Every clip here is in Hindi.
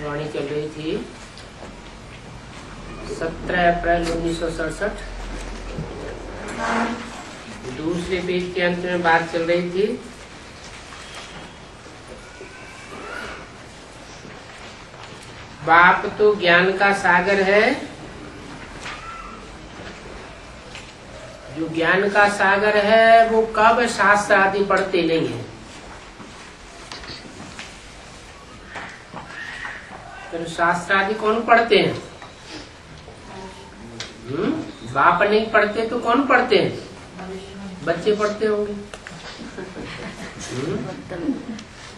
वाणी चल रही थी 17 अप्रैल 1967। दूसरे पेज के अंत में बात चल रही थी बाप तो ज्ञान का सागर है, जो ज्ञान का सागर है वो कब शास्त्र आदि पढ़ते नहीं है। तो शास्त्र आदि कौन पढ़ते हैं? बाप नहीं पढ़ते तो कौन पढ़ते हैं? बच्चे पढ़ते होंगे।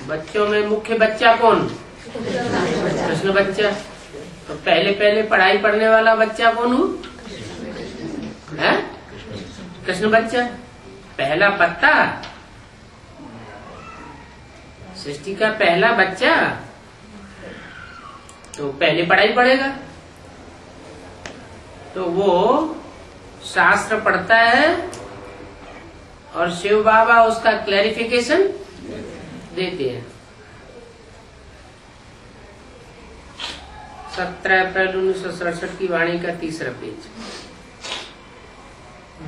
बच्चों में मुख्य बच्चा कौन? कृष्ण बच्चा। तो पहले पढ़ाई पढ़ने वाला बच्चा कौन हो? है कृष्ण बच्चा। पहला पत्ता, सृष्टि का पहला बच्चा, तो पहले पढ़ाई पढ़ेगा। तो वो शास्त्र पढ़ता है और शिव बाबा उसका क्लैरिफिकेशन देते हैं। 17 अप्रैल 1967 की वाणी का तीसरा पेज।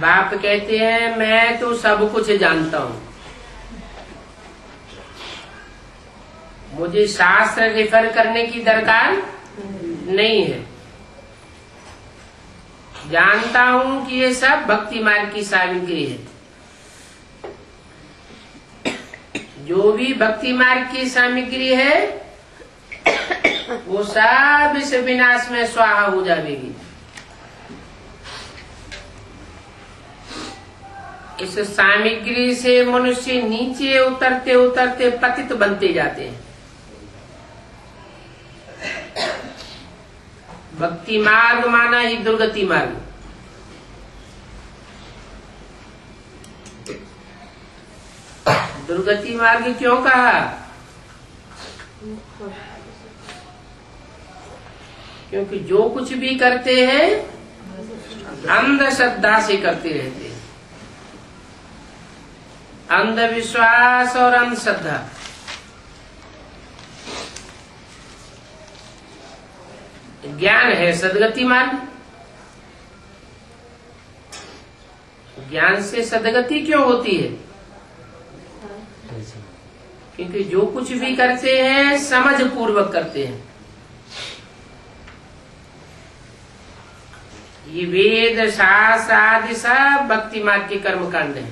बाप कहते हैं मैं तो सब कुछ जानता हूं, मुझे शास्त्र रेफर करने की दरकार नहीं है। जानता हूं कि ये सब भक्ति मार्ग की सामग्री है। जो भी भक्ति मार्ग की सामग्री है वो सब इस विनाश में स्वाहा हो जाएगी। इस सामग्री से मनुष्य नीचे उतरते उतरते पतित बनते जाते हैं। भक्ति मार्ग माना ही दुर्गति मार्ग। दुर्गति मार्ग क्यों कहा? क्योंकि जो कुछ भी करते हैं अंधश्रद्धा से करते रहते हैं। अंधविश्वास और अंधश्रद्धा। ज्ञान है सदगति मार्ग। ज्ञान से सदगति क्यों होती है? क्योंकि जो कुछ भी करते हैं समझ पूर्वक करते हैं। ये वेद शास्त्र आदि सब भक्ति मार्ग के कर्म कांड है।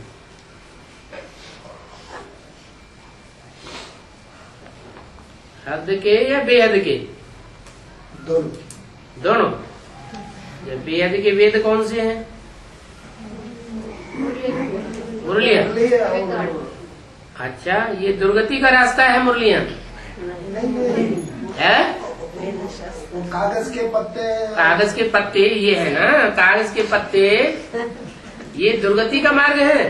हद के या बेहद के? दोनों। बेहद के वेद कौन से हैं? मुरलियां। अच्छा, ये दुर्गति का रास्ता है मुरलियां? है कागज के पत्ते। कागज के पत्ते ये है ना, कागज के पत्ते ये दुर्गति का मार्ग है?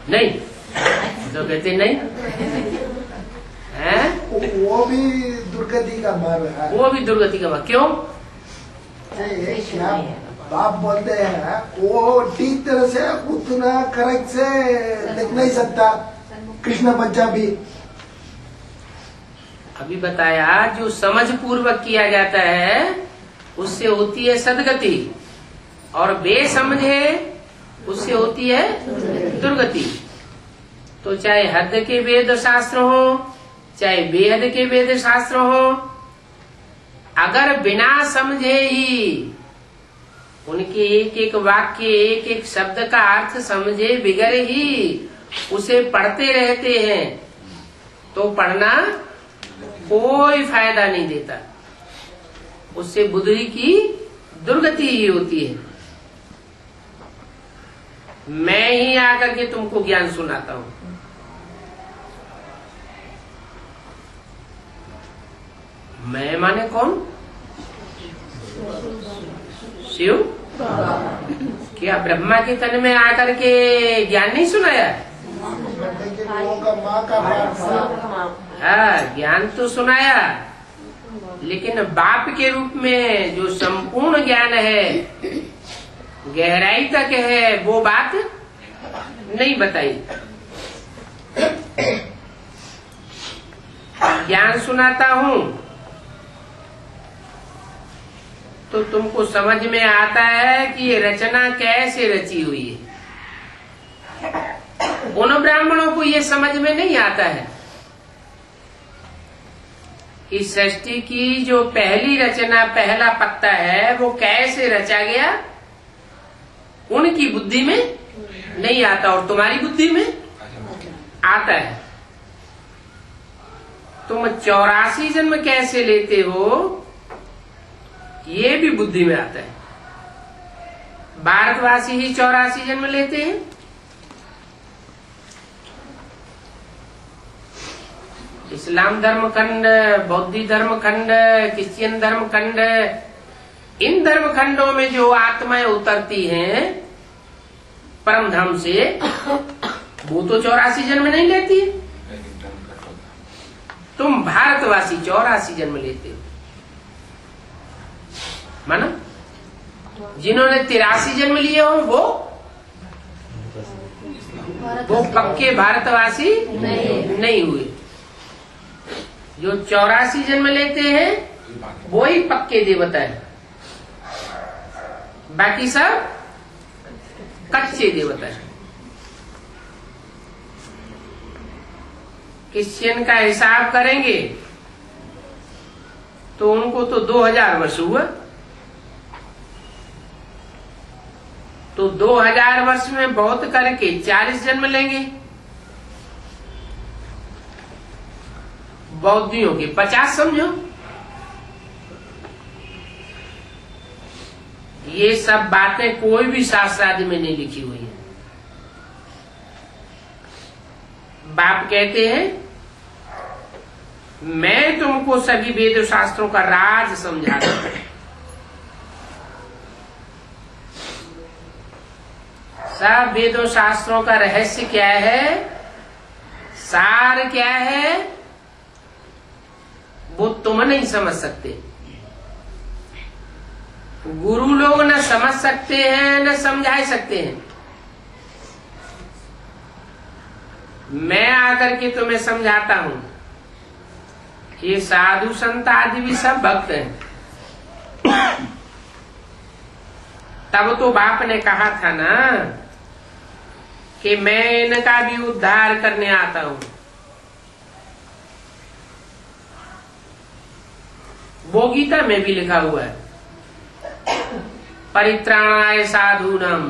नहीं तो कहते नहीं है। वो भी दुर्गति का मार्ग है। वो भी दुर्गति का मार्ग क्यों? बाप बोलते हैं वो ठीक तरह से उतना करेक्ट से लिख नहीं सकता। कृष्ण बच्चा भी अभी बताया, जो समझ पूर्वक किया जाता है उससे होती है सदगति, और बेसमझे उससे होती है दुर्गति। तो चाहे हद के वेद शास्त्र हो चाहे बेहद के वेद शास्त्र हो, अगर बिना समझे ही उनके एक एक वाक्य एक एक शब्द का अर्थ समझे बिगड़ ही उसे पढ़ते रहते हैं तो पढ़ना कोई फायदा नहीं देता। उससे बुद्धि की दुर्गति ही होती है। मैं ही आकर के तुमको ज्ञान सुनाता हूं। मैं माने कौन? शिव। क्या ब्रह्मा के तन में आकर के ज्ञान नहीं सुनाया? हाँ, ज्ञान तो सुनाया, लेकिन बाप के रूप में जो संपूर्ण ज्ञान है, गहराई तक है, वो बात नहीं बताई। ज्ञान सुनाता हूं तो तुमको समझ में आता है कि ये रचना कैसे रची हुई है। उन ब्राह्मणों को ये समझ में नहीं आता है कि सृष्टि की जो पहली रचना, पहला पत्ता है, वो कैसे रचा गया, उनकी बुद्धि में नहीं आता और तुम्हारी बुद्धि में आता है। तुम 84 जन्म कैसे लेते हो, ये भी बुद्धि में आता है। भारतवासी ही 84 जन्म लेते हैं। इस्लाम धर्म खंड, बौद्ध धर्म खंड, क्रिश्चियन धर्म खंड, इन धर्म खंडों में जो आत्माएं उतरती हैं परम धाम से, वो तो 84 जन्म नहीं लेती है। तुम भारतवासी 84 जन्म लेते हो, माना? जिन्होंने 83 जन्म लिए हो वो पक्के भारतवासी नहीं हुए। जो 84 जन्म लेते हैं वो ही पक्के देवता है, बाकी सब कच्चे देवता है। क्रिश्चियन का हिसाब करेंगे तो उनको तो 2000 वर्ष हुआ, तो 2000 वर्ष में बहुत करके 40 जन्म लेंगे। बौद्धियों के 50 समझो। ये सब बातें कोई भी शास्त्र आदि में नहीं लिखी हुई है। बाप कहते हैं मैं तुमको सभी वेद शास्त्रों का राज समझाता हूं। सब वेदों शास्त्रों का रहस्य क्या है, सार क्या है, वो तुम नहीं समझ सकते। गुरु लोग न समझ सकते हैं न समझा सकते हैं। मैं आकर के तुम्हें समझाता हूं। ये साधु संत आदि भी सब भक्त हैं। तब तो बाप ने कहा था ना कि मैं इनका भी उद्धार करने आता हूं। वो गीता में भी लिखा हुआ है, परित्राणाय साधूनाम।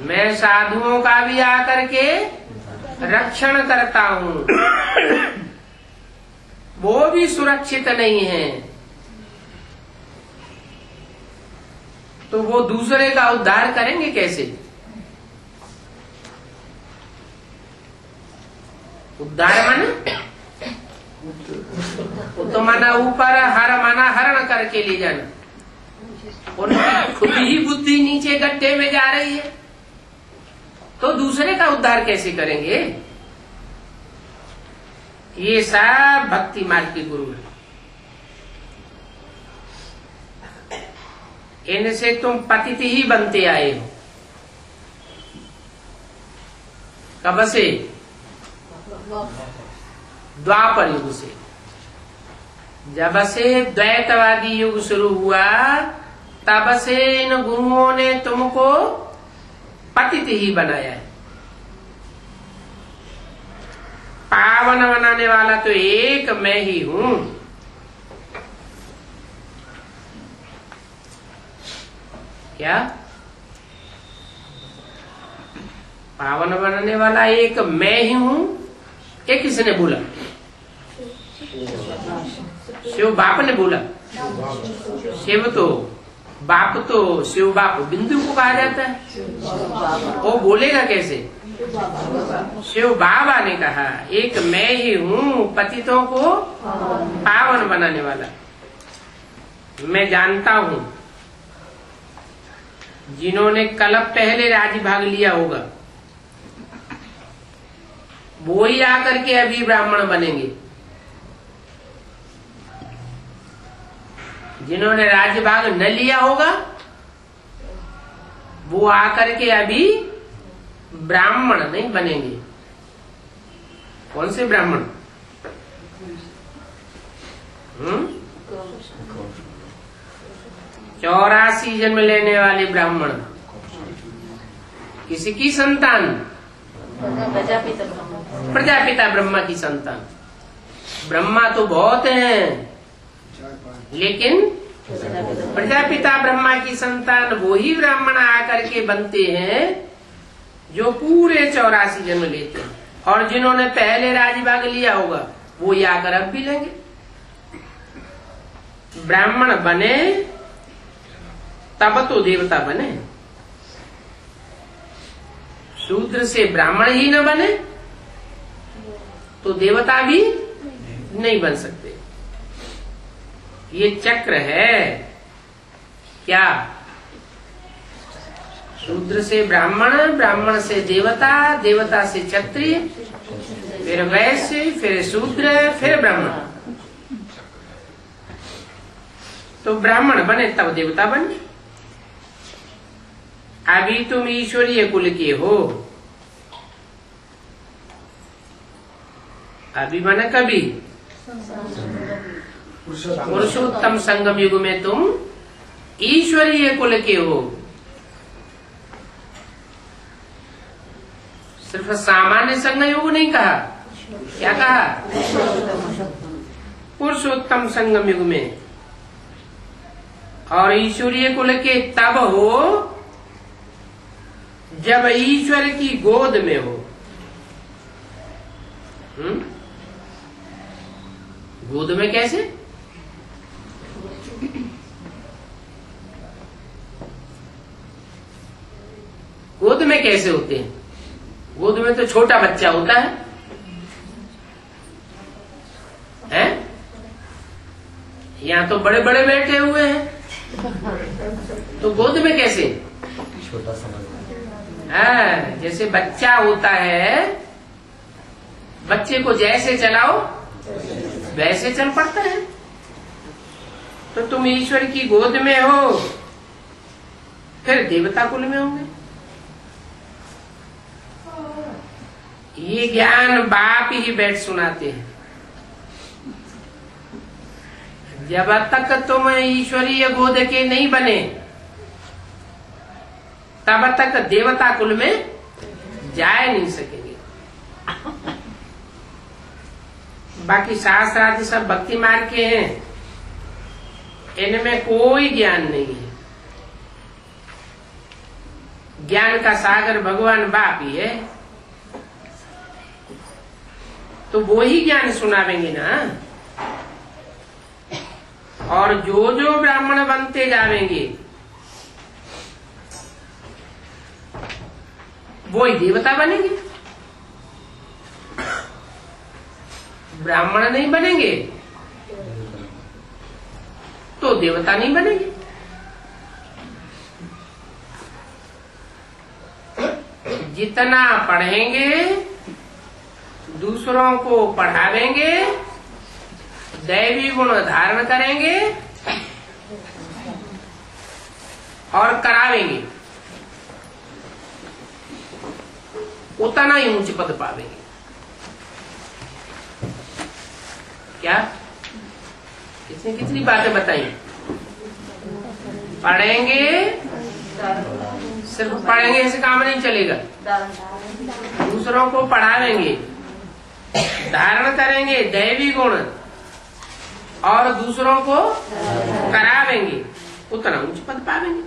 मैं साधुओं का भी आकर के रक्षण करता हूं। वो भी सुरक्षित नहीं है तो वो दूसरे का उद्धार करेंगे कैसे? उद्धार माना तो माना ऊपर, हर माना हरण करके ले जाना। उनकी खुद ही बुद्धि नीचे गड्ढे में जा रही है तो दूसरे का उद्धार कैसे करेंगे? ये सब भक्ति मार्ग के गुरु हैं। इनसे तुम पतित ही बनते आए हो। कब से? द्वापर युग से। जब से द्वैतवादी युग शुरू हुआ तब से इन गुरुओं ने तुमको पतित ही बनाया है। पावन बनाने वाला तो एक मैं ही हूं। क्या पावन बनाने वाला एक मैं ही हूं? ये किसने बोला? शिव बाप ने बोला। शिव तो बाप तो शिव बाप बिंदु को कहा जाता है। वो बोलेगा कैसे? शिव बाबा ने कहा एक मैं ही हूं पतितों को पावन बनाने वाला। मैं जानता हूं जिन्होंने कल्प पहले राज्य भाग लिया होगा वो ही आकर के अभी ब्राह्मण बनेंगे। जिन्होंने राज्य भाग न लिया होगा वो आकर के अभी ब्राह्मण नहीं बनेंगे। कौन से ब्राह्मण? चौरासी जन्म लेने वाले ब्राह्मण किसी की संतान? प्रजापिता ब्रह्मा की संतान। ब्रह्मा तो बहुत हैं, लेकिन प्रजापिता ब्रह्मा की संतान वही ब्राह्मण आकर के बनते हैं जो पूरे 84 जन्म लेते हैं, और जिन्होंने पहले राजभाग लिया होगा वो ही आकर अब भी लेंगे। ब्राह्मण बने तब तो देवता बने, शूद्र से ब्राह्मण ही न बने तो देवता भी नहीं बन सकते। ये चक्र है क्या? शूद्र से ब्राह्मण, ब्राह्मण से देवता, देवता से क्षत्रिय, फिर वैश्य, फिर शूद्र, फिर ब्राह्मण। तो ब्राह्मण बने तब देवता बने। अभी तुम ईश्वरीय कुल के हो, अभी बने कभी पुरुषोत्तम संगम युग में तुम ईश्वरीय कुल के हो। सिर्फ सामान्य संगम युग नहीं कहा, क्या कहा? पुरुषोत्तम संगम युग में। और ईश्वरीय कुल के तब हो जब ईश्वर की गोद में हो। गोद में कैसे? गोद में कैसे होते हैं? गोद में तो छोटा बच्चा होता है, हैं? यहाँ तो बड़े बड़े बैठे हुए हैं, तो गोद में कैसे? छोटा समझ। हाँ, जैसे बच्चा होता है, बच्चे को जैसे चलाओ वैसे चल पड़ता है। तो तुम ईश्वर की गोद में हो, फिर देवता कुल में होंगे। ये ज्ञान बाप ही बैठ सुनाते हैं। जब तक तुम ईश्वरीय गोद के नहीं बने तब तक देवता कुल में जा नहीं सकेंगे। बाकी शास्त्रादि सब भक्ति मार्ग के हैं, इनमें कोई ज्ञान नहीं है। ज्ञान का सागर भगवान बाप ही है, तो वो ही ज्ञान सुनावेंगे ना। और जो जो ब्राह्मण बनते जावेंगे वो ही देवता बनेंगे। ब्राह्मण नहीं बनेंगे तो देवता नहीं बनेंगे। जितना पढ़ेंगे, दूसरों को पढ़ावेंगे, दैवी गुण धारण करेंगे और करावेंगे, उतना ही ऊंच पद पावेंगे। क्या किसने कितनी बातें बताई? पढ़ेंगे, सिर्फ पढ़ेंगे ऐसे काम नहीं चलेगा। दूसरों को पढ़ावेंगे, धारण करेंगे दैवी गुण और दूसरों को करावेंगे, उतना ऊंच पद पावेंगे।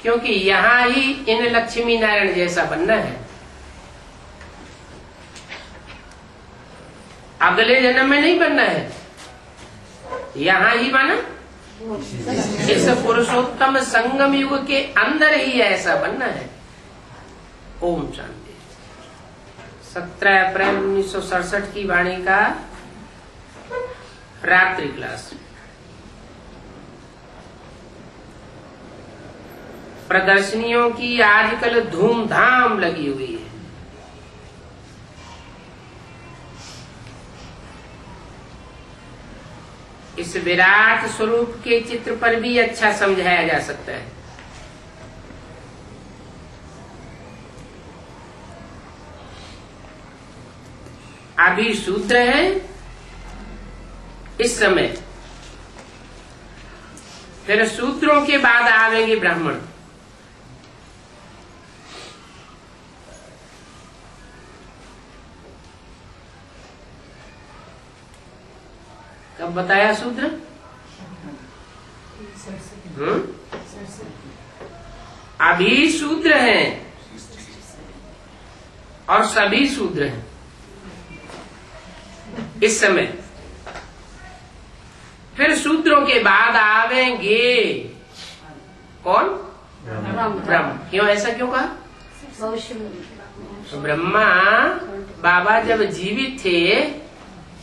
क्योंकि यहाँ ही इन लक्ष्मी नारायण जैसा बनना है। अगले जन्म में नहीं बनना है, यहाँ ही बना। इस पुरुषोत्तम संगम युग के अंदर ही ऐसा बनना है। ओम शांति। 17 अप्रैल 1967 की वाणी का रात्रि क्लास। प्रदर्शनियों की आजकल धूमधाम लगी हुई है। इस विराट स्वरूप के चित्र पर भी अच्छा समझाया जा सकता है। अभी शूद्र हैं इस समय, फिर शूद्रों के बाद आवेंगे ब्राह्मण। कब बताया शूद्र? अभी शूद्र हैं और सभी शूद्र हैं इस समय, फिर शूद्रों के बाद आवेंगे कौन? ब्रह्म। क्यों, ऐसा क्यों कहा? ब्रह्मा बाबा जब जीवित थे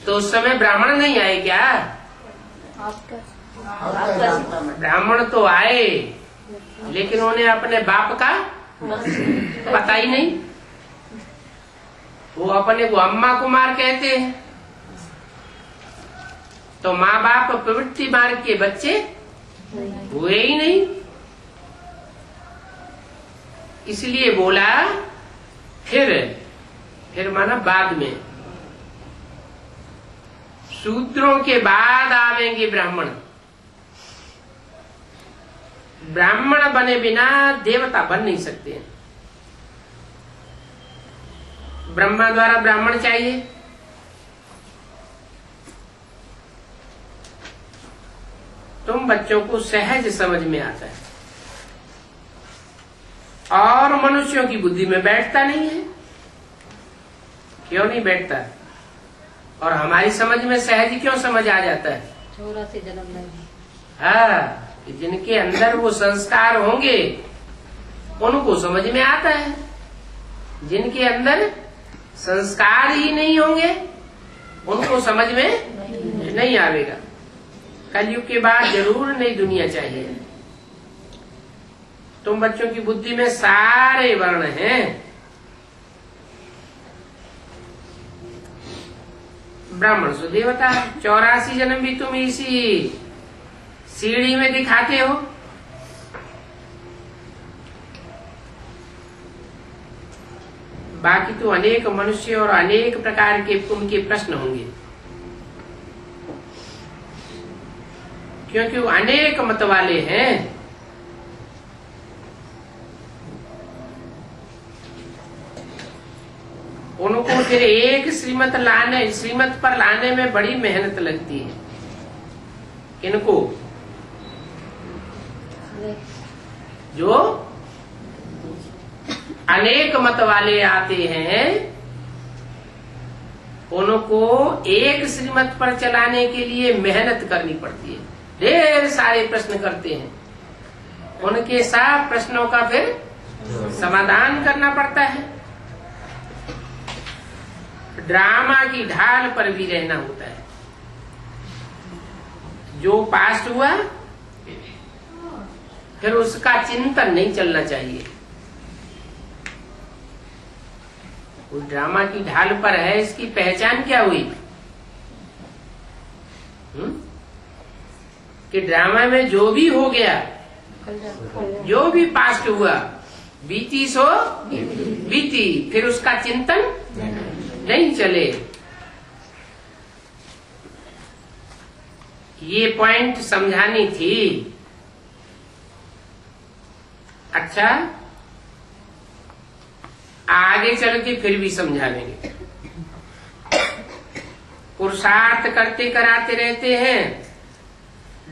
तो उस समय ब्राह्मण नहीं आए क्या? ब्राह्मण तो आए, लेकिन उन्हें अपने बाप का पता ही नहीं। वो अपने को अम्मा कुमार कहते हैं, तो माँ बाप प्रवृत्ति मार्ग के बच्चे हुए ही नहीं। इसलिए बोला फिर माना बाद में, शूद्रों के बाद आवेंगे ब्राह्मण। ब्राह्मण बने बिना देवता बन नहीं सकते। ब्रह्मा द्वारा ब्राह्मण चाहिए, तुम बच्चों को सहज समझ में आता है और मनुष्यों की बुद्धि में बैठता नहीं है। क्यों नहीं बैठता? और हमारी समझ में सहज क्यों समझ आ जाता है? 84 जन्म नहीं। हाँ, जिनके अंदर वो संस्कार होंगे उनको समझ में आता है। जिनके अंदर संस्कार ही नहीं होंगे उनको समझ में नहीं आवेगा। कलयुग के बाद जरूर नई दुनिया चाहिए। तुम बच्चों की बुद्धि में सारे वर्ण हैं। ब्राह्मण सो देवता, 84 जन्म भी तुम इसी सीढ़ी में दिखाते हो। बाकी तो अनेक मनुष्य और अनेक प्रकार के उनके प्रश्न होंगे, क्योंकि वो अनेक मत वाले हैं। उनको फिर एक श्रीमत पर लाने में बड़ी मेहनत लगती है। किनको? जो अनेक मत वाले आते हैं, उनको एक श्रीमत पर चलाने के लिए मेहनत करनी पड़ती है। ढेर सारे प्रश्न करते हैं, उनके सब प्रश्नों का फिर समाधान करना पड़ता है। ड्रामा की ढाल पर भी रहना होता है। जो पास हुआ फिर उसका चिंतन नहीं चलना चाहिए। वो ड्रामा की ढाल पर है, इसकी पहचान क्या हुई? कि ड्रामा में जो भी हो गया, जो भी पास्ट हुआ, बीती सो बीती, फिर उसका चिंतन नहीं चले। ये पॉइंट समझानी थी। अच्छा, आगे चल के फिर भी समझा लेंगे। पुरुषार्थ करते कराते रहते हैं,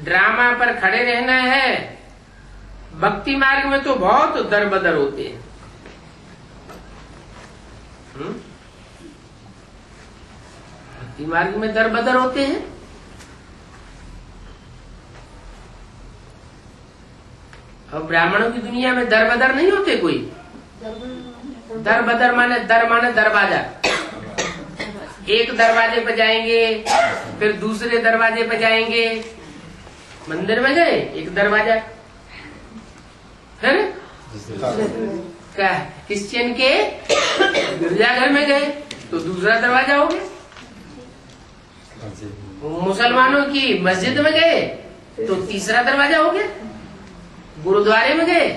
ड्रामा पर खड़े रहना है। भक्ति मार्ग में तो बहुत दर बदर होते हैं। भक्ति मार्ग में दर बदर होते हैं। और ब्राह्मणों की दुनिया में दर बदर नहीं होते कोई। दर बदर माने दरवाजा। एक दरवाजे पे जाएंगे, फिर दूसरे दरवाजे पे जाएंगे। मंदिर में गए एक दरवाजा, फिर क्या क्रिश्चियन के गिरजाघर में गए तो दूसरा दरवाजा हो गया। मुसलमानों की मस्जिद में गए तो तीसरा दरवाजा हो गया। गुरुद्वारे में गए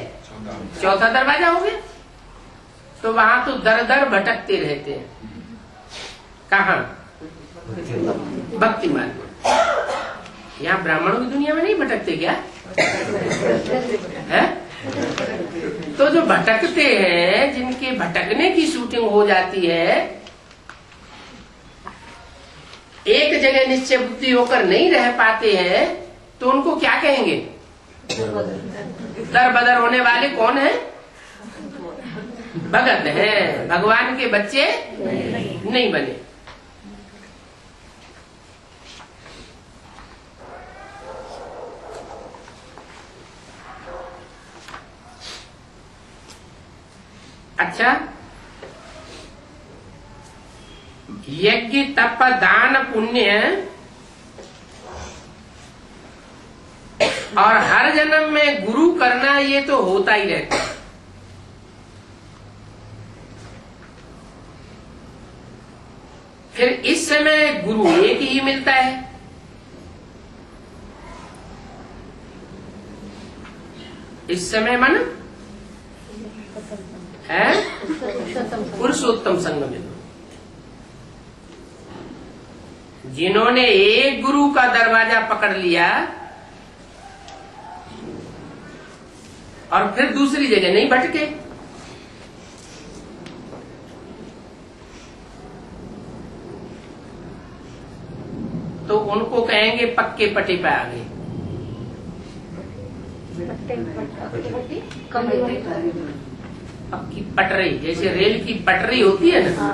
चौथा दरवाजा हो गया। तो वहां तो दर दर भटकते रहते हैं। कहाँ? भक्ति मार्ग में। यहाँ ब्राह्मणों की दुनिया में नहीं भटकते क्या है? तो जो भटकते हैं, जिनके भटकने की शूटिंग हो जाती है, एक जगह निश्चय बुद्धि होकर नहीं रह पाते हैं, तो उनको क्या कहेंगे? दर बदर होने वाले कौन है? भगत है, भगवान के बच्चे नहीं बने। अच्छा, यज्ञ तप दान पुण्य और हर जन्म में गुरु करना, ये तो होता ही रहता है। फिर इस समय गुरु एक ही मिलता है। इस समय मन है पुरुषोत्तम संग में, जिन्होंने एक गुरु का दरवाजा पकड़ लिया और फिर दूसरी जगह नहीं भटके, तो उनको कहेंगे पक्के पटे पे आ गए। पक्की पटरी, जैसे रेल की पटरी होती है ना,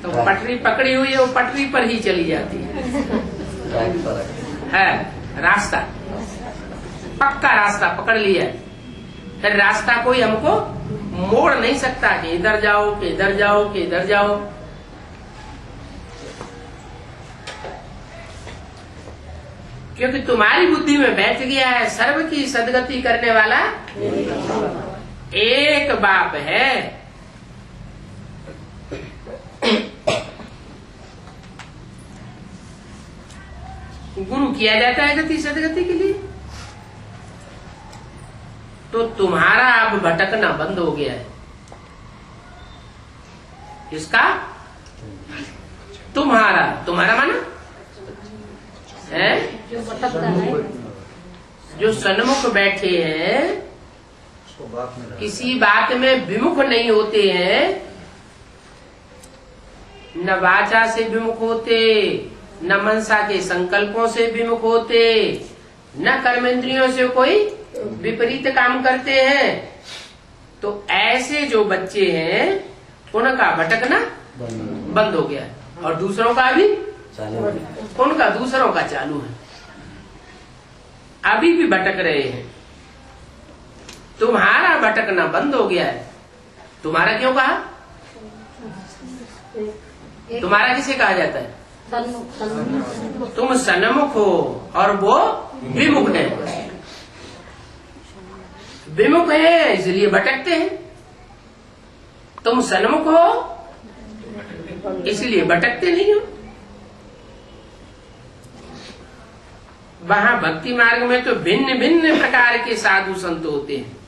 तो पटरी पकड़ी हुई है, वो पटरी पर ही चली जाती है। रास्ता, पक्का रास्ता पकड़ लिया, फिर रास्ता कोई हमको मोड़ नहीं सकता कि इधर जाओ कि इधर जाओ कि इधर जाओ। क्योंकि तुम्हारी बुद्धि में बैठ गया है सर्व की सदगति करने वाला एक बाप है। गुरु किया जाता है गति सदगति के लिए। तो तुम्हारा अब भटकना बंद हो गया है। इसका तुम्हारा, तुम्हारा माना है जो सन्मुख बैठे हैं, किसी बात में विमुख नहीं होते हैं, न वाचा से विमुख होते, न मनसा के संकल्पों से विमुख होते, न कर्मेंद्रियों से कोई विपरीत काम करते हैं। तो ऐसे जो बच्चे हैं उनका भटकना बंद हो गया है और दूसरों का भी उनका दूसरों का चालू है। अभी भी भटक रहे हैं। तुम्हारा भटकना बंद हो गया है। तुम्हारा क्यों कहा? तुम्हारा किसे कहा जाता है? तुम सन्मुख हो और वो विमुख है। विमुख है इसलिए भटकते हैं, तुम सन्मुख हो इसलिए भटकते नहीं हो। वहां भक्ति मार्ग में तो भिन्न भिन्न प्रकार के साधु संत होते हैं।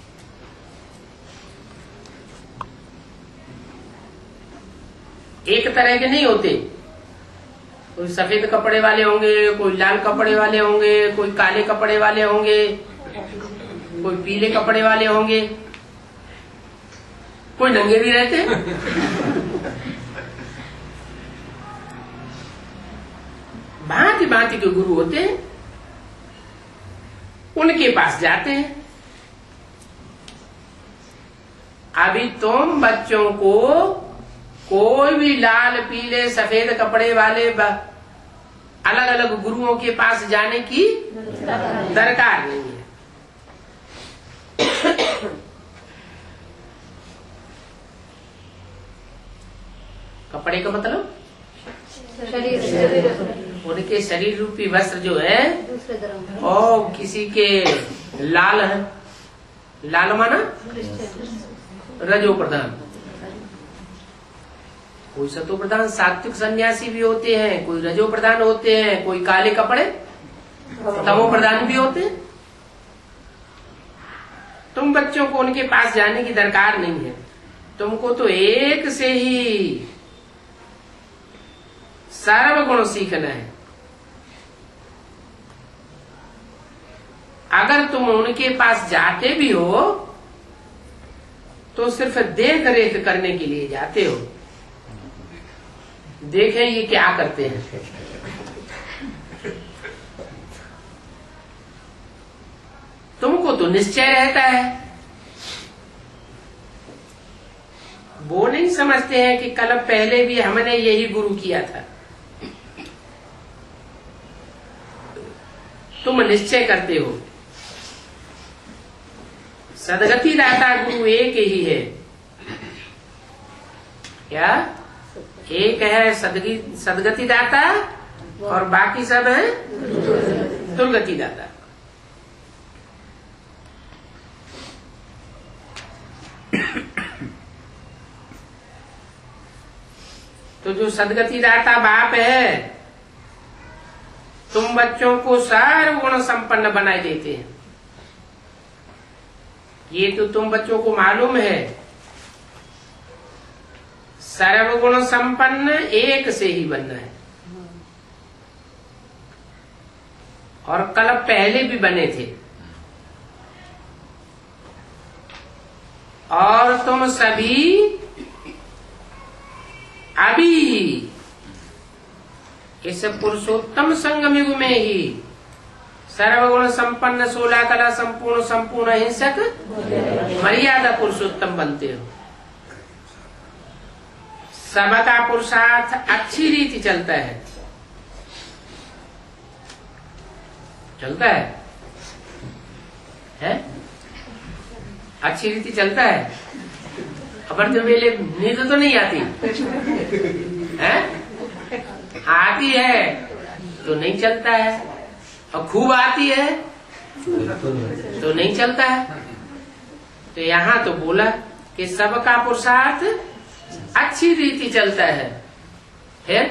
एक तरह के नहीं होते। कोई सफेद कपड़े वाले होंगे, कोई लाल कपड़े वाले होंगे, कोई काले कपड़े वाले होंगे, कोई पीले कपड़े वाले होंगे, कोई नंगे भी रहते हैं। भांति भांति के गुरु होते हैं, उनके पास जाते हैं। अभी तुम बच्चों को कोई भी लाल पीले सफेद कपड़े वाले अलग अलग गुरुओं के पास जाने की दरकार नहीं है। कपड़े का मतलब उनके शरीर रूपी वस्त्र जो है और किसी के लाल है। लाल माना रजो प्रधान, कोई सतो प्रधान सात्विक सन्यासी भी होते हैं, कोई रजो प्रधान होते हैं, कोई काले कपड़े तमो प्रधान भी होते हैं। तुम बच्चों को उनके पास जाने की दरकार नहीं है। तुमको तो एक से ही सर्व गुण सीखना है। अगर तुम उनके पास जाते भी हो तो सिर्फ देख रेख करने के लिए जाते हो, देखें ये क्या करते हैं। तुमको तो निश्चय रहता है, वो नहीं समझते हैं कि कल पहले भी हमने यही गुरु किया था। तुम निश्चय करते हो। सदगति दाता गुरु एक ही है। क्या? एक है सदगति दाता और बाकी सब है दुर्गति दाता। तो जो सदगति दाता बाप है, तुम बच्चों को सर्वगुण संपन्न बनाए देते हैं। ये तो तुम बच्चों को मालूम है। सर्वगुण संपन्न एक से ही बनना है। और कल पहले भी बने थे। और तुम सभी अभी इस पुरुषोत्तम संगम युग में ही सर्वगुण संपन्न 16 कला संपूर्ण हिंसक मर्यादा पुरुषोत्तम बनते हो। सबका पुरुषार्थ अच्छी रीति चलता है। चलता है? अच्छी रीति चलता है। खबर जो मेले नींद तो नहीं आती है? आती है तो नहीं चलता है, और खूब आती है तो नहीं चलता है। तो यहाँ तो बोला कि सबका पुरुषार्थ अच्छी रीति चलता है। फिर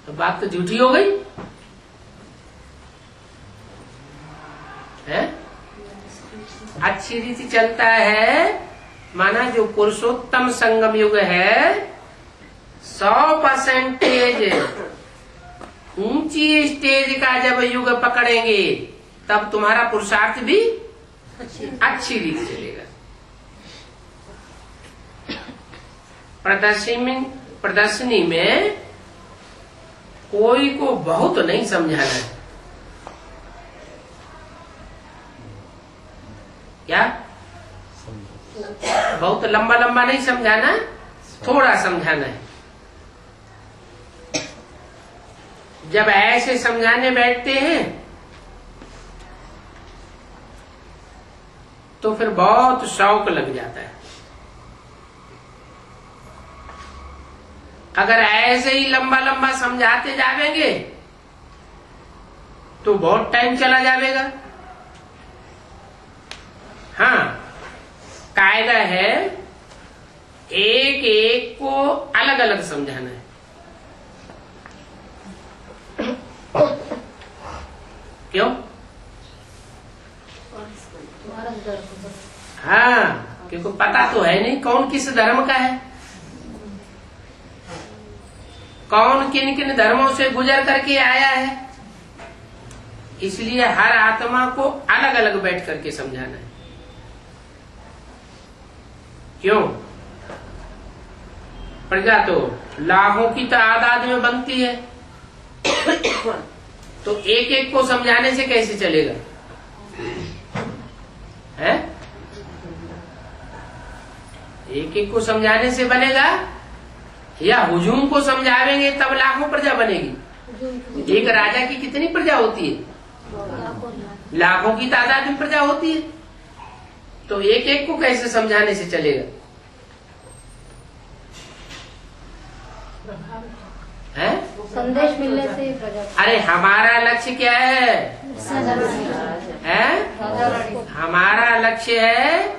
तो बात तो झूठी हो गई है। अच्छी रीति चलता है माना जो पुरुषोत्तम संगम युग है 100% ऊंची स्टेज का जब युग पकड़ेंगे तब तुम्हारा पुरुषार्थ भी अच्छी रीति चलेगा। प्रदर्शनी में कोई को बहुत नहीं समझाना है। क्या? बहुत लंबा लंबा नहीं समझाना, थोड़ा समझाना है। जब ऐसे समझाने बैठते हैं तो फिर बहुत शौक लग जाता है। अगर ऐसे ही लंबा लंबा समझाते जाएंगे तो बहुत टाइम चला जाएगा। हाँ, कायदा है एक एक को अलग अलग समझाना है। क्यों? हाँ, क्योंकि पता तो है नहीं कौन किस धर्म का है, कौन किन किन धर्मों से गुजर करके आया है। इसलिए हर आत्मा को अलग अलग बैठ करके समझाना है। क्यों? प्रजा तो लाखों की तादाद में बनती है, तो एक एक को समझाने से कैसे चलेगा? है? एक एक को समझाने से बनेगा या हुजूम को समझावेंगे तब लाखों प्रजा बनेगी? एक राजा की कितनी प्रजा होती है? लाखों की तादाद में प्रजा होती है। तो एक एक को कैसे समझाने से चलेगा? है? संदेश मिलने से प्रजा। अरे हमारा लक्ष्य क्या है? हमारा लक्ष्य है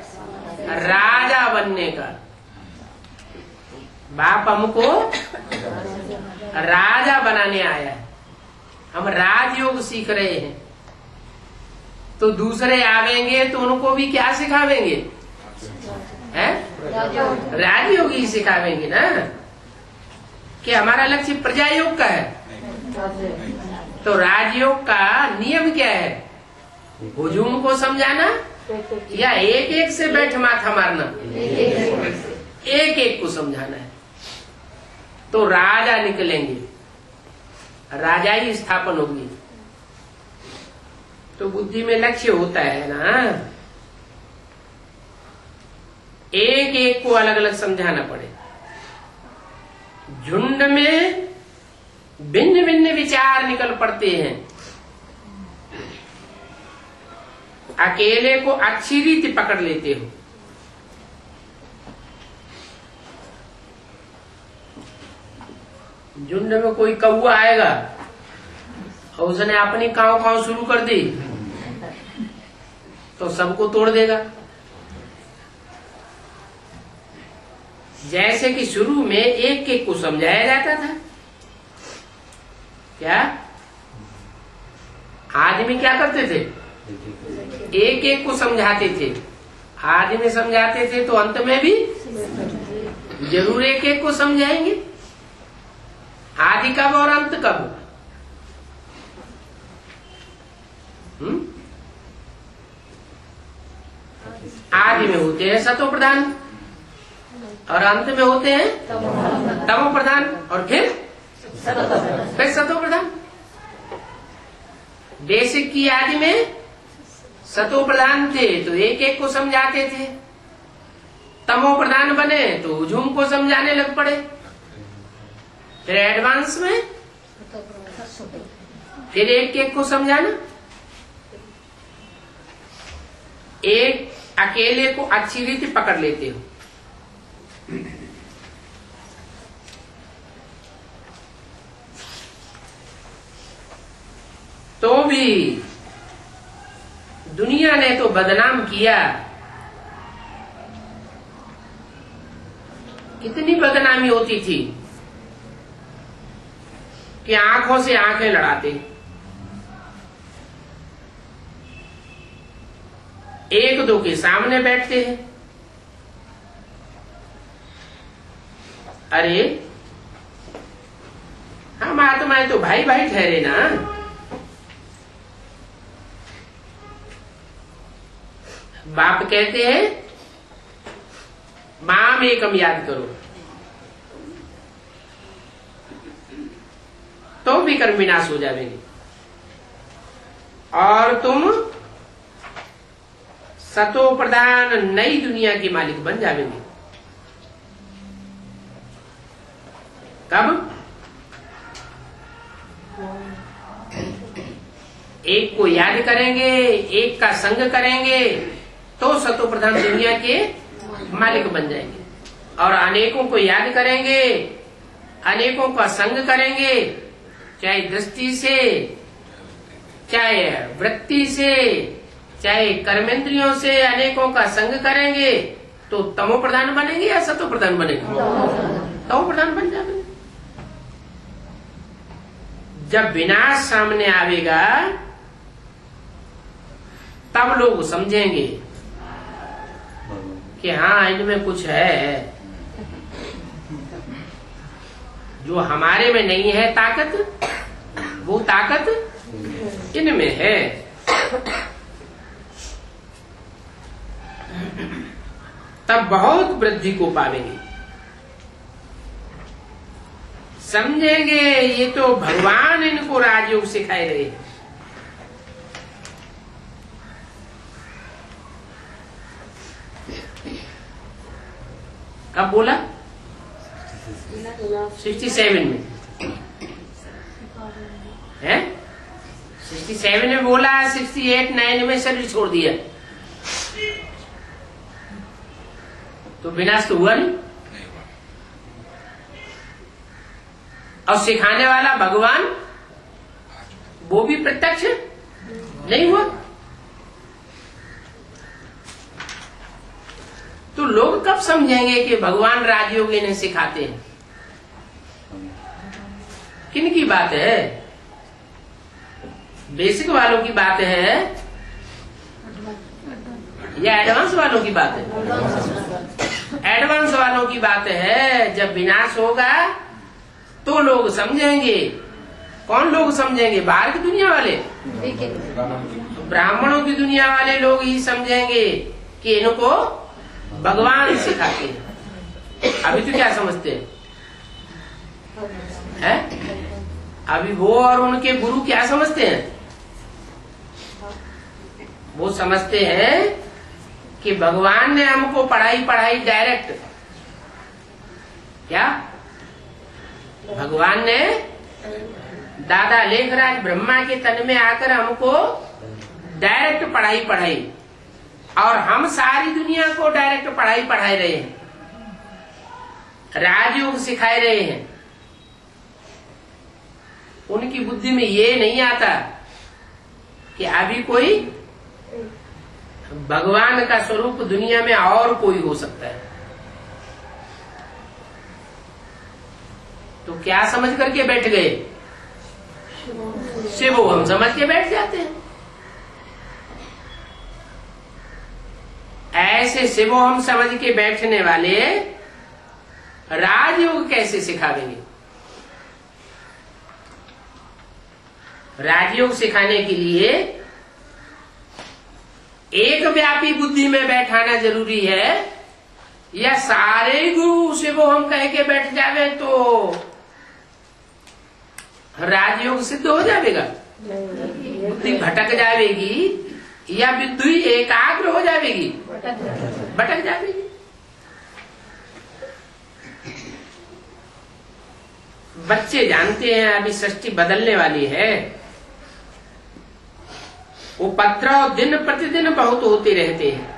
राजा बनने का। बाप हमको राजा बनाने आया है। हम राजयोग सीख रहे हैं, तो दूसरे आवेंगे तो उनको भी क्या सिखावेंगे? हैं? राजयोग ही सिखावेंगे ना। कि हमारा लक्ष्य प्रजा योग का है? तो राजयोग का नियम क्या है? हुजूम को समझाना या एक एक से बैठ माथा मारना? एक एक को समझाना है। तो राजा निकलेंगे, राजाई स्थापन होगी। तो बुद्धि में लक्ष्य होता है ना, एक एक को अलग अलग समझाना पड़े। झुंड में भिन्न भिन्न विचार निकल पड़ते हैं, अकेले को अच्छी रीति पकड़ लेते हो। झुंड में कोई कौवा आएगा और उसने अपनी काव काव शुरू कर दी तो सबको तोड़ देगा। जैसे कि शुरू में एक एक को समझाया जाता था। क्या आदमी क्या करते थे? एक एक को समझाते थे। आदमी समझाते थे तो अंत में भी जरूर एक एक को समझाएंगे। आदि कब और अंत कब? आदि में होते हैं सतो प्रधान और अंत में होते हैं तमो प्रधान और फिर सतो प्रधान। बेसिक की आदि में सतो प्रधान थे तो एक एक को समझाते थे। तमो प्रधान बने तो हुजूम को समझाने लग पड़े। फिर एडवांस में फिर एक एक को समझाना। एक अकेले को अच्छी रीति पकड़ लेते हो। तो भी दुनिया ने तो बदनाम किया। कितनी बदनामी होती थी कि आंखों से आंखें लड़ाते, एक दो के सामने बैठते हैं। अरे हम आत्माएं तो भाई भाई ठहरे ना। बाप कहते हैं माम एकम याद करो, तो भी कर्म विनाश हो जाएंगे और तुम सतो प्रधान नई दुनिया के मालिक बन जाएंगे। कब? एक को याद करेंगे, एक का संग करेंगे तो सतो प्रधान दुनिया के मालिक बन जाएंगे। और अनेकों को याद करेंगे, अनेकों का संग करेंगे, चाहे दृष्टि से, चाहे वृत्ति से, चाहे कर्मेंद्रियों से अनेकों का संग करेंगे तो तमो प्रधान बनेंगे या सतो प्रधान बनेंगे? तमो प्रधान बन जाएंगे। जब विनाश सामने आवेगा तब लोग समझेंगे कि हाँ इनमें कुछ है जो हमारे में नहीं है। ताकत, वो ताकत इनमें है। तब बहुत वृद्धि को पावेंगे। समझेंगे ये तो भगवान इनको राजयोग सिखाए रहे हैं। कब बोला? 67 में है। 67 में बोला, 68, 9 में शरीर छोड़ दिया तो विनाश तो हुआ नहीं। और सिखाने वाला भगवान वो भी प्रत्यक्ष नहीं हुआ। तो लोग कब समझेंगे कि भगवान राजयोग इन्हें सिखाते हैं? किन की बात है? बेसिक वालों की बात है या एडवांस वालों की बात है? एडवांस वालों की बात है। जब विनाश होगा तो लोग समझेंगे। कौन लोग समझेंगे? बाहर की दुनिया वाले, ब्राह्मणों की दुनिया वाले लोग ही समझेंगे कि इनको भगवान सिखाते हैं। अभी तो क्या समझते हैं? अभी वो और उनके गुरु क्या समझते हैं? वो समझते हैं कि भगवान ने हमको पढ़ाई डायरेक्ट, क्या भगवान ने दादा लेखराज ब्रह्मा के तन में आकर हमको डायरेक्ट पढ़ाई और हम सारी दुनिया को डायरेक्ट पढ़ाई रहे हैं, राजयोग सिखाए रहे हैं। उनकी बुद्धि में ये नहीं आता कि अभी कोई भगवान का स्वरूप दुनिया में और कोई हो सकता है। तो क्या समझ करके बैठ गए? शिवो हम समझ के बैठ जाते हैं। ऐसे शिवो हम समझ के बैठने वाले राजयोग कैसे सिखावेंगे? राजयोग सिखाने के लिए एक व्यापी बुद्धि में बैठाना जरूरी है, या सारे गुरु शिवो हम कह के बैठ जावे तो राजयोग सिद्ध हो जाएगा? बुद्धि भटक जाएगी या बुद्धि एकाग्र हो जाएगी? भटक जाएगी। बच्चे जानते हैं अभी सृष्टि बदलने वाली है, उपद्रव दिन प्रतिदिन बहुत होते रहते हैं।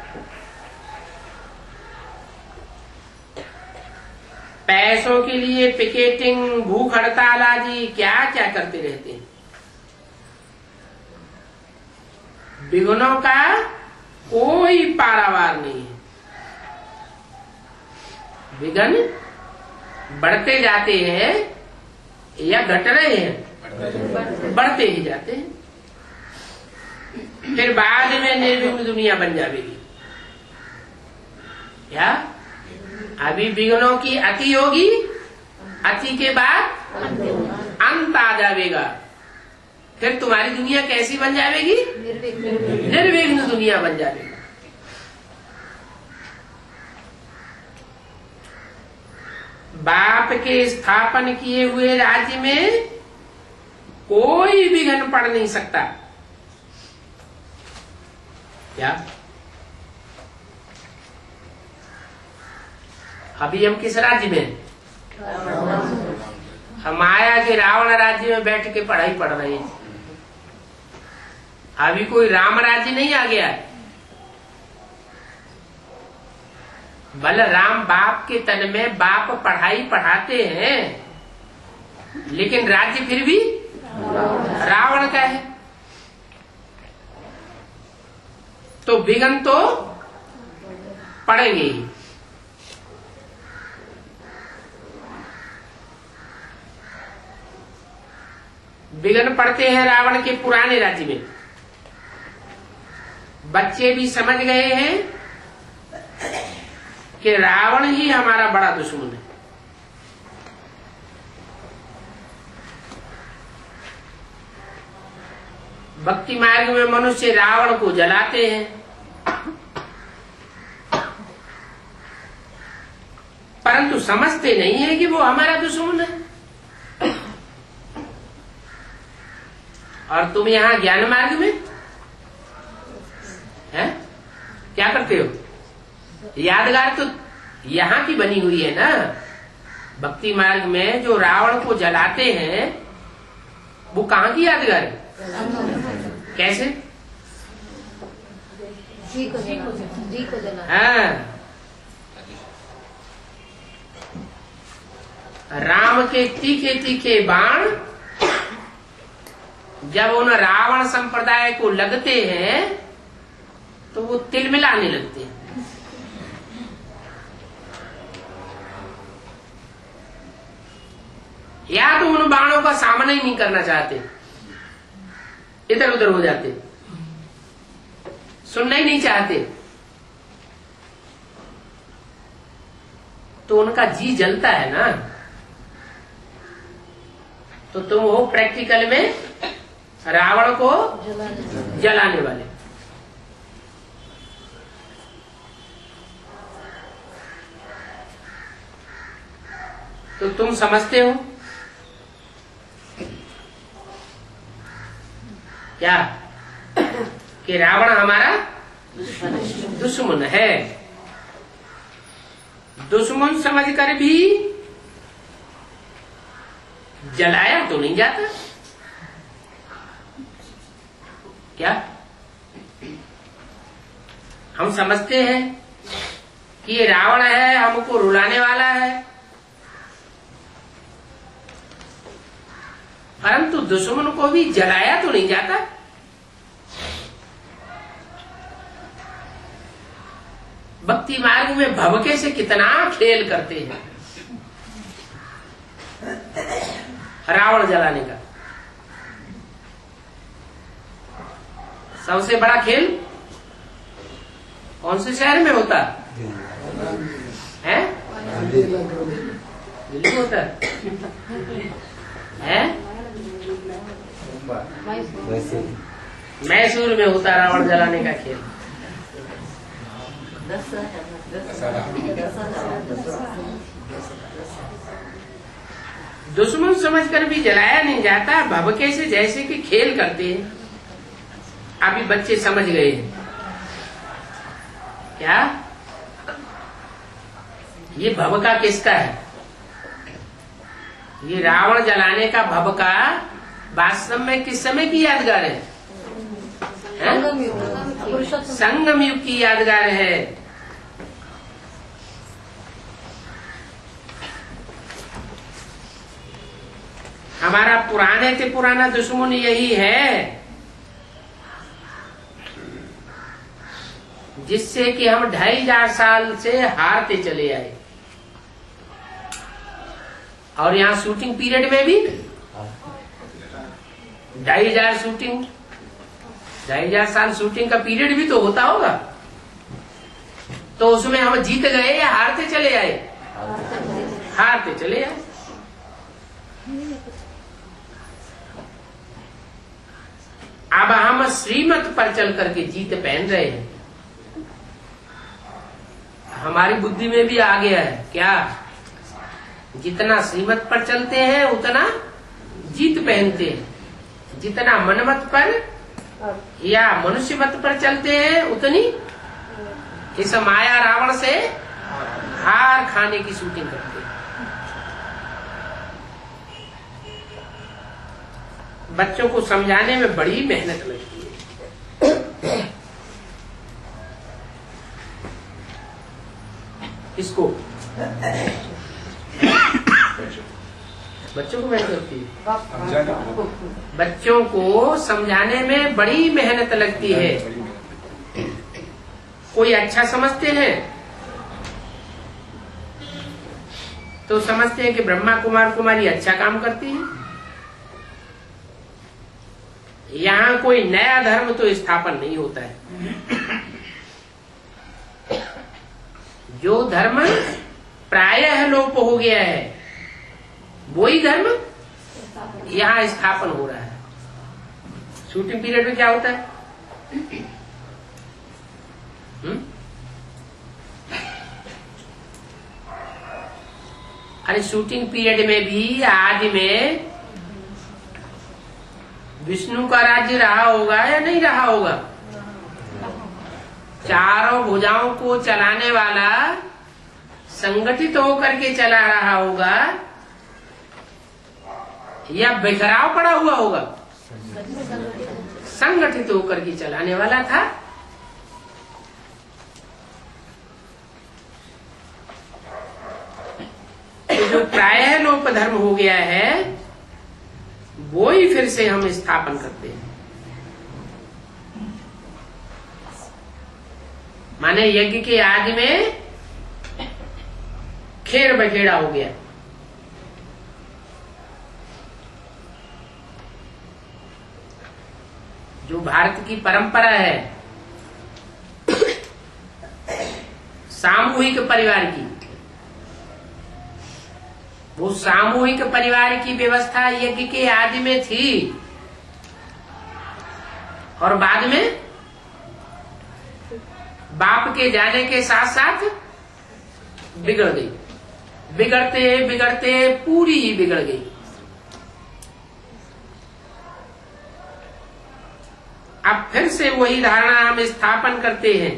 पैसों के लिए पिकेटिंग, भूख हड़ताल आदि क्या क्या करते रहते हैं। विघ्नों का कोई पारावार नहीं है। विघ्न बढ़ते जाते हैं या घट रहे हैं? बढ़ते ही जाते हैं। फिर बाद में निर्विघ्न दुनिया बन जाएगी। क्या अभी विघ्नों की अति होगी, अति के बाद अंत आ जाएगा। फिर तुम्हारी दुनिया कैसी बन जाएगी? निर्विघ्न दुनिया बन जाएगी। बाप के स्थापन किए हुए राज्य में कोई विघ्न पड़ नहीं सकता। क्या अभी हम किस राज्य में? हम माया के रावण राज्य में बैठ के पढ़ाई पढ़ रहे हैं। अभी कोई राम राज्य नहीं आ गया है। बलराम बाप के तन में बाप पढ़ाई पढ़ाते हैं, लेकिन राज्य फिर भी रावण का है। तो विघ्न तो पड़ेंगे ही। विघ्न पड़ते हैं रावण के पुराने राज्य में। बच्चे भी समझ गए हैं कि रावण ही हमारा बड़ा दुश्मन है। भक्ति मार्ग में मनुष्य रावण को जलाते हैं, परंतु समझते नहीं है कि वो हमारा दुश्मन है। और तुम यहाँ ज्ञान मार्ग में है क्या करते हो? यादगार तो यहाँ की बनी हुई है ना। भक्ति मार्ग में जो रावण को जलाते हैं वो कहाँ की यादगार है? कैसे? जी को जला। हाँ, राम के तीखे तीखे बाण जब उन रावण संप्रदाय को लगते हैं तो वो तिलमिलाने लगते हैं। या तो उन बाणों का सामना ही नहीं करना चाहते, इधर उधर हो जाते, सुनना ही नहीं चाहते। तो उनका जी जलता है ना। तो तुम हो प्रैक्टिकल में रावण को जलाने वाले। तो तुम समझते हो क्या कि रावण हमारा दुश्मन है। दुश्मन समझकर भी जलाया तो नहीं जाता क्या? हम समझते हैं कि ये रावण है, हमको रुलाने वाला है, परंतु दुश्मन को भी जलाया तो नहीं जाता। भक्ति मार्ग में भवके से कितना खेल करते हैं रावण जलाने का। सबसे बड़ा खेल कौन से शहर में होता है? दिल्ली में होता है? मैसूर में होता रावण जलाने का खेल। दुश्मन समझकर भी जलाया नहीं जाता, भभके से जैसे कि खेल करते हैं। अभी बच्चे समझ गए हैं क्या? ये भभका किसका है? ये रावण जलाने का भभका वास्तव में किस समय की यादगार है? संगम युग की यादगार है। हमारा पुराने से पुराना दुश्मन यही है, जिससे कि हम 2500 साल से हारते चले आए। और यहाँ शूटिंग पीरियड में भी 2500 शूटिंग, 2500 साल शूटिंग का पीरियड भी तो होता होगा। तो उसमें हम जीत गए या हारते चले आए? हारते चले आए। अब हम श्रीमत पर चल करके जीत पहन रहे हैं। हमारी बुद्धि में भी आ गया है क्या? जितना श्रीमत पर चलते हैं उतना जीत पहनते हैं। जितना मनमत पर या मनुष्य मत पर चलते हैं उतनी इस माया रावण से हार खाने की शूटिंग करते हैं। बच्चों को समझाने में बड़ी मेहनत लगती है। इसको बच्चों को मेहनत लगती है। बच्चों को समझाने में बड़ी मेहनत लगती है। कोई अच्छा समझते हैं तो समझते हैं कि ब्रह्मा कुमार कुमारी अच्छा काम करती है। यहाँ कोई नया धर्म तो स्थापन नहीं होता है। जो धर्म प्रायः लोप हो गया है वही धर्म यहाँ स्थापन हो रहा है। शूटिंग पीरियड में क्या होता है? अरे शूटिंग पीरियड में भी आदि में विष्णु का राज्य रहा होगा या नहीं रहा होगा? चारों भुजाओं को चलाने वाला संगठित होकर के चला रहा होगा या बिखराव पड़ा हुआ होगा? संगठित होकर के चलाने वाला था। तो जो प्रायः लोप धर्म हो गया है वो ही फिर से हम स्थापन करते हैं। माने यज्ञ के आदि में खेर बखेड़ा हो गया। जो भारत की परंपरा है सामूहिक परिवार की, वो सामूहिक परिवार की व्यवस्था यज्ञ के आदि में थी और बाद में बाप के जाने के साथ साथ बिगड़ गई। बिगड़ते बिगड़ते पूरी ही बिगड़ गई। अब फिर से वही धारणा हम स्थापन करते हैं।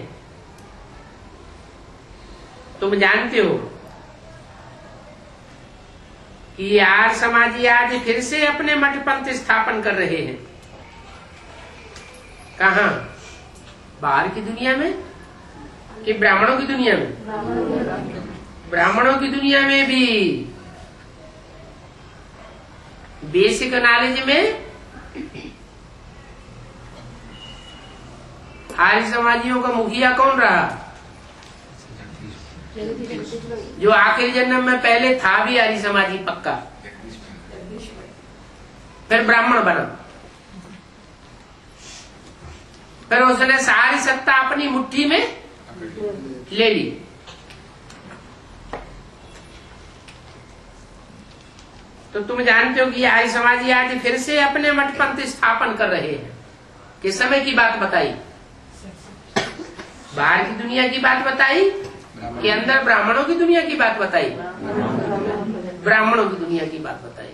तुम जानते हो कि आर्य समाजी आज फिर से अपने मठ पंथ स्थापन कर रहे हैं। कहाँ? बाहर की दुनिया में कि ब्राह्मणों की दुनिया में? ब्राह्मणों की दुनिया में भी बेसिक नॉलेज में आर्य समाजियों का मुखिया कौन रहा? जो आखिरी जन्म में पहले था भी आर्य समाजी पक्का, फिर ब्राह्मण बना, फिर उसने सारी सत्ता अपनी मुट्ठी में ले ली। तो तुम जानते हो कि आर्य समाजी आज फिर से अपने मठ पंथ स्थापन कर रहे हैं। किस समय की बात बताई? बाहर की दुनिया की बात बताई कि अंदर ब्राह्मणों की दुनिया की बात बताई? ब्राह्मणों की दुनिया की बात बताई।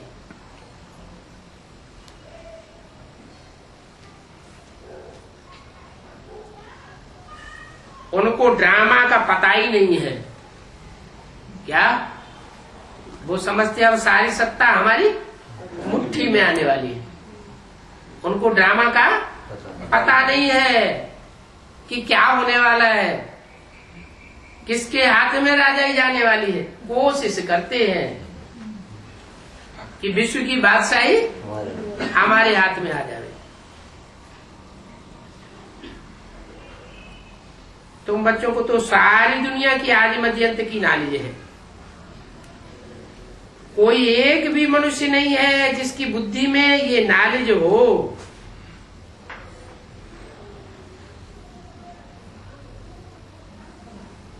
उनको ड्रामा का पता ही नहीं है। क्या वो समझते अब सारी सत्ता हमारी मुट्ठी में आने वाली है। उनको ड्रामा का पता नहीं है कि क्या होने वाला है, किसके हाथ में राजाई जाने वाली है। कोशिश करते हैं कि विश्व की बादशाही हमारे हाथ में आ जाए। तुम बच्चों को तो सारी दुनिया की आदि मध्य अंत की नॉलेज है। कोई एक भी मनुष्य नहीं है जिसकी बुद्धि में ये नॉलेज हो।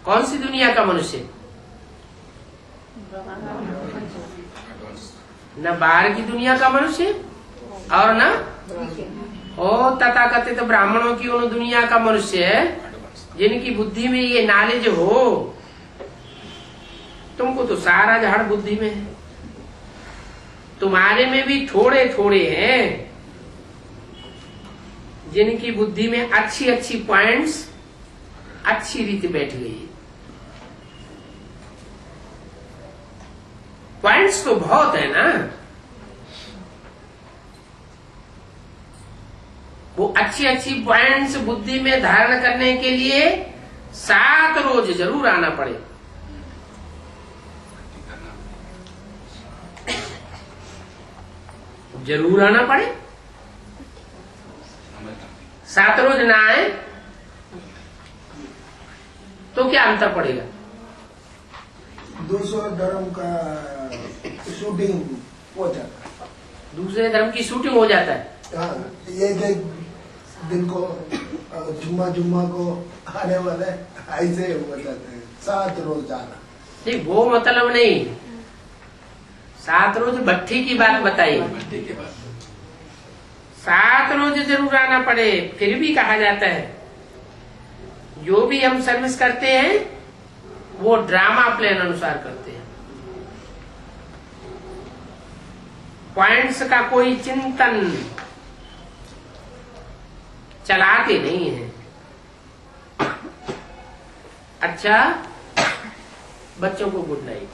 कौन सी दुनिया का मनुष्य? न बाहर की दुनिया का मनुष्य और न तथाकथित ब्राह्मणों की उन दुनिया का मनुष्य है जिनकी बुद्धि में ये नॉलेज हो। तुमको तो सारा झाड़ बुद्धि में है। तुम्हारे में भी थोड़े थोड़े हैं जिनकी बुद्धि में अच्छी अच्छी पॉइंट्स अच्छी रीति बैठ गई। पॉइंट्स तो बहुत है ना। वो अच्छी अच्छी पॉइंट्स बुद्धि में धारण करने के लिए 7 रोज जरूर आना पड़े। जरूर आना पड़े। 7 रोज ना आए तो क्या अंतर पड़ेगा? दूसरे धर्म का शूटिंग हो जाता है। दूसरे धर्म की शूटिंग हो जाता है। हाँ, एक दिन को जुम्मा को आने वाले ऐसे हो जाते हैं। 7 रोज जाना नहीं, वो मतलब नहीं। 7 रोज भट्ठी की बात बताई। 7 रोज जरूर आना पड़े। फिर भी कहा जाता है जो भी हम सर्विस करते हैं वो ड्रामा प्लान अनुसार करते हैं। पॉइंट्स का कोई चिंतन चलाते नहीं है। अच्छा, बच्चों को गुड नाइट।